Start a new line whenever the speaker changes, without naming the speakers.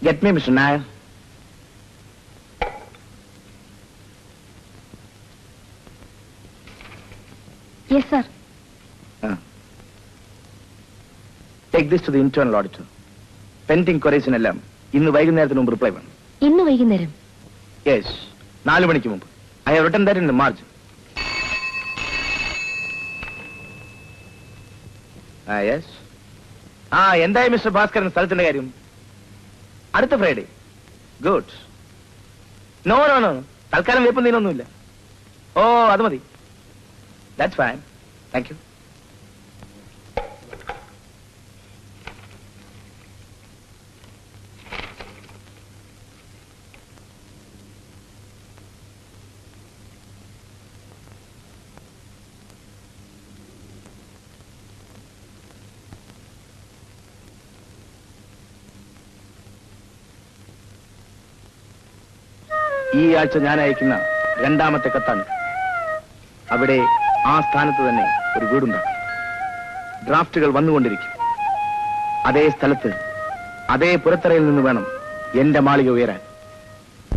Get me, Mr. Nair.
Yes, sir.
Take this to the internal auditor. Pending queries in LM. ഇന്ന് വൈകുന്നേരത്തിന് മുമ്പ് reply വേണം.
ഇന്ന് വൈകുന്നേരം?
Yes. 4 മണിക്ക് മുമ്പ്. I have written that in the margin. Yes. എന്തായി മിസ്റ്റർ ഭാസ്കരൻ സ്ഥലത്തിന്റെ കാര്യം? അടുത്ത ഫ്രൈഡേ. ഗുഡ്. നോ തൽക്കാലം വേപ്പം നീനൊന്നുമില്ല. ഓ അത് മതി. That's fine. Thank you. ഈ ആഴ്ച ഞാൻ അയക്കുന്ന രണ്ടാമത്തെ കത്താണ്. അവിടെ ആ സ്ഥാനത്ത് തന്നെ ഒരു വീടുണ്ടാകും. ഡ്രാഫ്റ്റുകൾ വന്നുകൊണ്ടിരിക്കും. അതേ സ്ഥലത്ത് അതേ പുറത്തറയിൽ നിന്ന് വേണം എന്റെ മാളിക ഉയരാൻ.